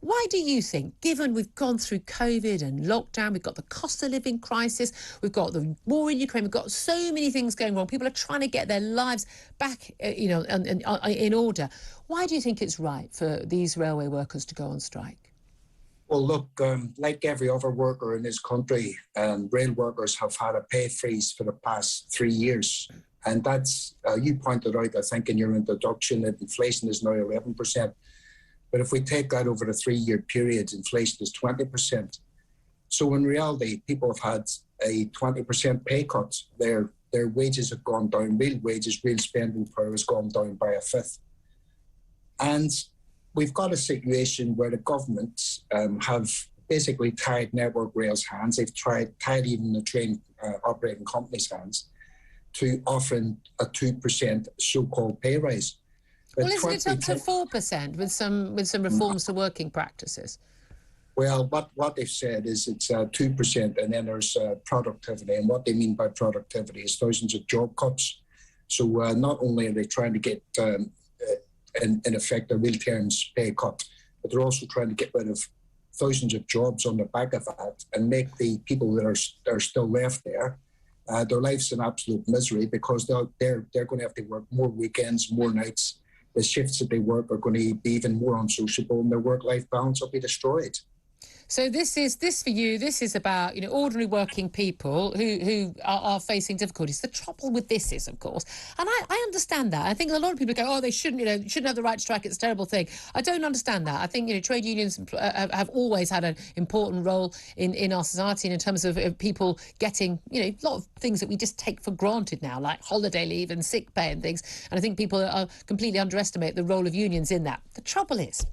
Why do you think, given we've gone through COVID and lockdown, we've got the cost of living crisis, we've got the war in Ukraine, we've got so many things going wrong, people are trying to get their lives back, in order. Why do you think it's right for these railway workers to go on strike? Well, look, like every other worker in this country, rail workers have had a pay freeze for the past 3 years. And that's, you pointed out, I think, in your introduction, that inflation is now 11%. But if we take that over the 3-year period, inflation is 20%. So in reality, people have had a 20% pay cut. Their wages have gone down, real wages, real spending power has gone down by a fifth. And we've got a situation where the governments have basically tied Network Rail's hands. They've tied even the train operating companies' hands to offering a 2% so-called pay rise. Well, isn't it up to 4% with some reforms to working practices? Well, what they've said is it's 2%, and then there's productivity. And what they mean by productivity is thousands of job cuts. So not only are they trying to get, in effect, a real terms pay cut, but they're also trying to get rid of thousands of jobs on the back of that and make the people that are still left there, their lives in absolute misery, because they're going to have to work more weekends, more nights. The shifts that they work are going to be even more unsociable, and their work-life balance will be destroyed. So this for you, this is about, ordinary working people who are facing difficulties. The trouble with this is, of course, and I understand that. I think a lot of people go, oh, they shouldn't have the right to strike. It's a terrible thing. I don't understand that. I think, trade unions have always had an important role in our society, and in terms of people getting, a lot of things that we just take for granted now, like holiday leave and sick pay and things. And I think people are completely underestimate the role of unions in that. The trouble is,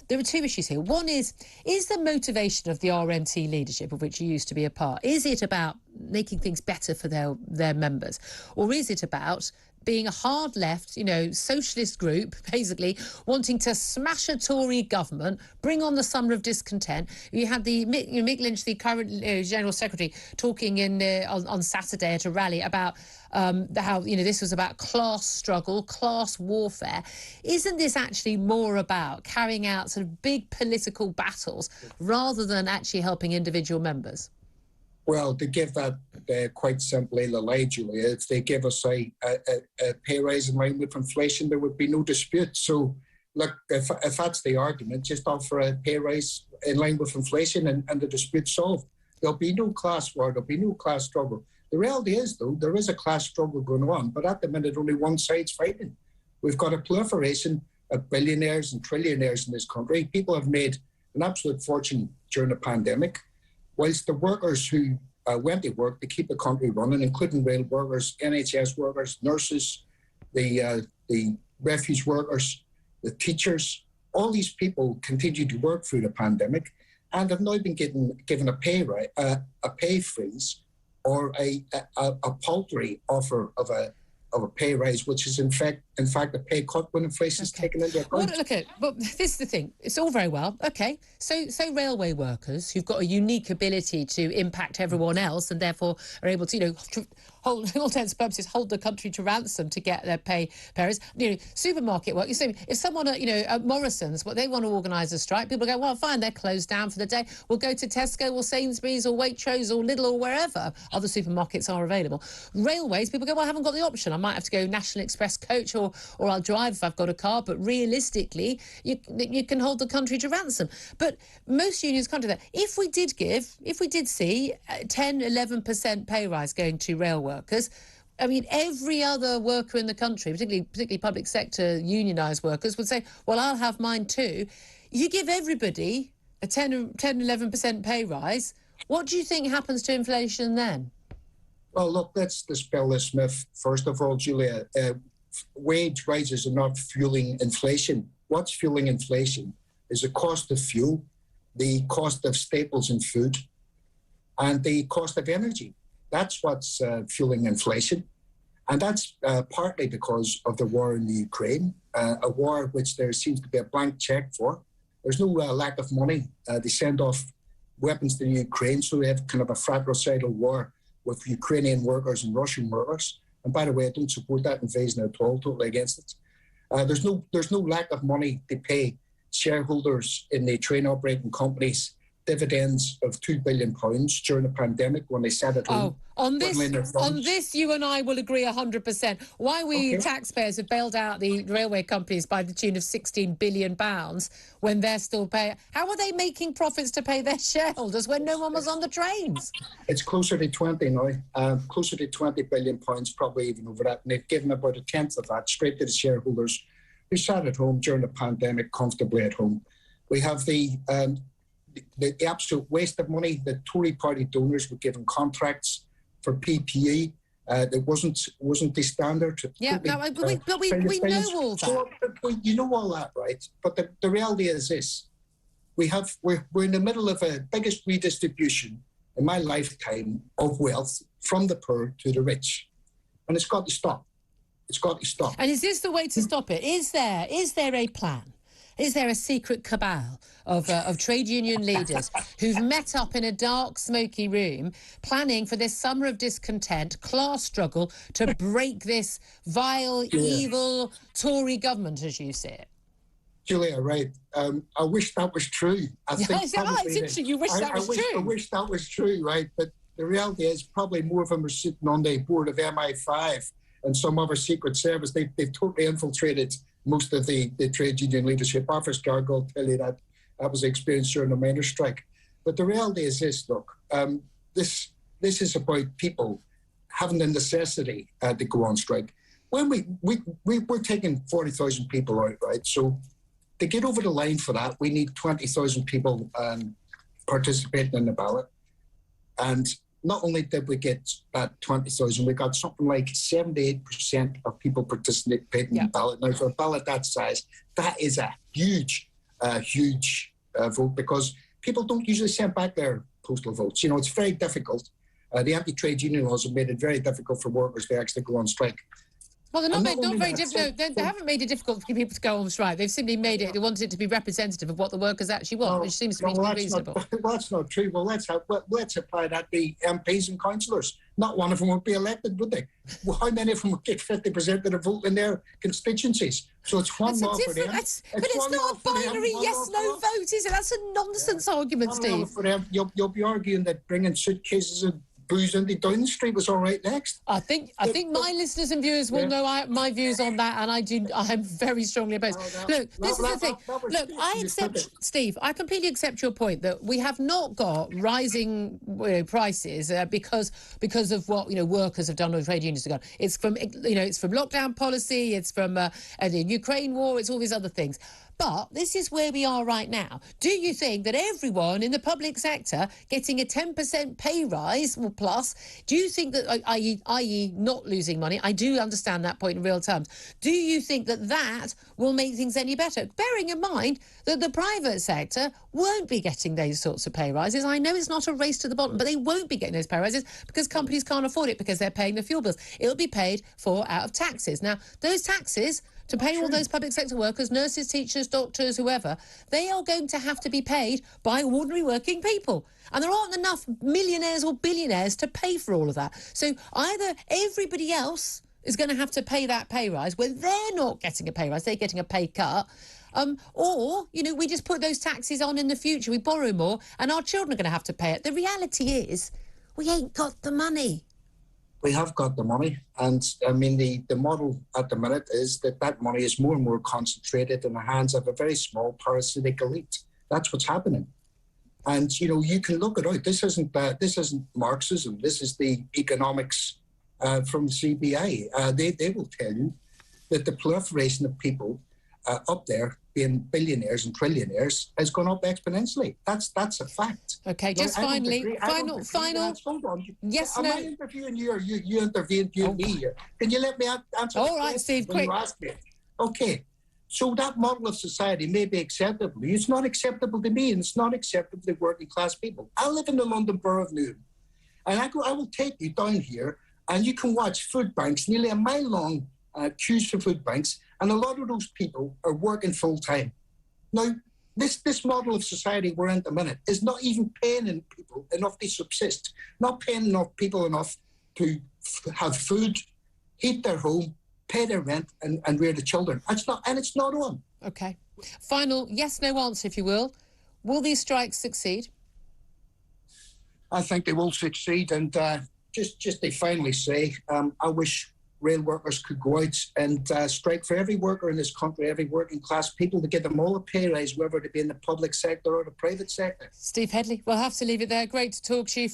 there are two issues here. One is the motivation of the RMT leadership, of which you used to be a part, is it about making things better for their members? Or is it about being a hard left, socialist group, basically wanting to smash a Tory government, bring on the summer of discontent? You had the Mick Lynch, the current General Secretary, talking on Saturday at a rally about how this was about class struggle, class warfare. Isn't this actually more about carrying out sort of big political battles rather than actually helping individual members? Well, to give that quite simply the lie, Julia, if they give us a pay rise in line with inflation, there would be no dispute. So, look, if that's the argument, just offer a pay rise in line with inflation and the dispute solved. There'll be no class war, there'll be no class struggle. The reality is, though, there is a class struggle going on, but at the minute only one side's fighting. We've got a proliferation of billionaires and trillionaires in this country. People have made an absolute fortune during the pandemic, whilst the workers who went to work to keep the country running, including rail workers, NHS workers, nurses, the refuse workers, the teachers, all these people continued to work through the pandemic and have now been given a pay freeze or a paltry offer of a pay rise, which is in fact a pay cut when inflation is taken into account. Well, but this is the thing. It's all very well. Okay, so railway workers who've got a unique ability to impact everyone else and therefore are able to, hold, in all intents and purposes, hold the country to ransom to get their pay rise. Supermarket work. If someone at Morrison's, they want to organise a strike, people go, well, fine, they're closed down for the day. We'll go to Tesco or Sainsbury's or Waitrose or Lidl or wherever other supermarkets are available. Railways, people go, well, I haven't got the option. I might have to go National Express coach or I'll drive if I've got a car, but realistically, you can hold the country to ransom. But most unions can't do that. If we did see 10, 11% pay rise going to rail workers, I mean, every other worker in the country, particularly public sector unionised workers, would say, well, I'll have mine too. You give everybody a 10, 11% pay rise, what do you think happens to inflation then? Well, look, let's dispel this myth. First of all, Julia, wage rises are not fueling inflation. What's fueling inflation is the cost of fuel, the cost of staples and food, and the cost of energy. That's what's fueling inflation. And that's partly because of the war in the Ukraine, a war which there seems to be a blank check for. There's no lack of money. They send off weapons to Ukraine, so we have kind of a fratricidal war with Ukrainian workers and Russian workers. And by the way, I don't support that invasion at all, totally against it. There's no lack of money to pay shareholders in the train operating companies dividends of £2 billion during the pandemic when they sat at home. On this, you and I will agree 100%. Why we taxpayers have bailed out the railway companies by the tune of £16 billion when they're still paying. How are they making profits to pay their shareholders when no one was on the trains? It's closer to 20 now, closer to £20 billion, probably even over that. And they've given about a tenth of that straight to the shareholders who sat at home during the pandemic comfortably at home. We have the absolute waste of money. The Tory party donors were given contracts for PPE that wasn't the standard. Yeah, no, but we know all that. So, you know all that, right? But the reality is this: we're in the middle of a biggest redistribution in my lifetime of wealth from the poor to the rich, and it's got to stop. It's got to stop. And is this the way to stop it? Is there a plan? Is there a secret cabal of trade union leaders who've met up in a dark, smoky room planning for this summer of discontent, class struggle, to break this vile, evil Tory government, as you see it? Julia, right. I wish that was true. It's interesting. You wish that was true. I wish that was true, right? But the reality is probably more of them are sitting on the board of MI5 and some other secret service. They've totally infiltrated most of the trade union leadership. Arthur Scargill will tell you that was the experience during the miners' strike. But the reality is this: look, this is about people having the necessity to go on strike. When we're taking 40,000 people out, right? So to get over the line for that, we need 20,000 people participating in the ballot. And not only did we get that 20,000, we got something like 78% of people participating in the ballot. Now, for a ballot that size, that is a huge vote, because people don't usually send back their postal votes. You know, it's very difficult. The anti-trade union laws have made it very difficult for workers to actually go on strike. Well, they haven't made it difficult for people to go on strike. They've simply made it, they wanted it to be representative of what the workers actually want, which seems to be reasonable. Well, that's not true. Well, let's apply that to MPs and councillors. Not one of them would be elected, would they? Well, how many of them would get 50% of the vote in their constituencies? So it's one law for them. But it's not a binary yes-no vote, is it? That's a nonsense argument, Steve. For them. You'll be arguing that bringing suitcases and booze into Downing Street was all right next. I think my listeners and viewers will know my views on that, and I'm very strongly opposed. Look, this is the thing. Look, I accept, Steve, I completely accept your point that we have not got rising prices because of what workers have done or trade unions have done. It's from lockdown policy. It's from the Ukraine war. It's all these other things. But this is where we are right now. Do you think that everyone in the public sector getting a 10% pay rise or plus, do you think that, i.e. not losing money, I do understand that point in real terms, do you think that will make things any better? Bearing in mind that the private sector won't be getting those sorts of pay rises. I know it's not a race to the bottom, but they won't be getting those pay rises because companies can't afford it because they're paying the fuel bills. It'll be paid for out of taxes. Now, those taxes to pay all those public sector workers, nurses, teachers, doctors, whoever, they are going to have to be paid by ordinary working people. And there aren't enough millionaires or billionaires to pay for all of that. So either everybody else is going to have to pay that pay rise where they're not getting a pay rise, they're getting a pay cut, or, we just put those taxes on in the future, we borrow more, and our children are going to have to pay it. The reality is we ain't got the money. We have got the money, and I mean the model at the minute is that money is more and more concentrated in the hands of a very small parasitic elite. That's what's happening, and you can look it out. This isn't Marxism. This is the economics from CBA. They will tell you that the proliferation of people up there being billionaires and trillionaires has gone up exponentially. That's a fact. Okay, just finally, final. Hold on. Yes, Am I interviewing you or you interviewing me here? Can you let me answer? All right, Steve, quick. You ask me. Okay, so that model of society may be acceptable. It's not acceptable to me, and it's not acceptable to working class people. I live in the London Borough of Newham, and I will take you down here, and you can watch food banks, nearly a mile long queues for food banks, and a lot of those people are working full time. Now, this model of society we're in at the minute is not even paying people enough to subsist, not paying people enough to have food, heat their home, pay their rent, and rear the children. It's not on. OK. Final yes-no answer, if you will. Will these strikes succeed? I think they will succeed. And just to finally say, I wish rail workers could go out and strike for every worker in this country, every working class people, to give them all a pay rise, whether it be in the public sector or the private sector. Steve Headley, we'll have to leave it there. Great to talk to you.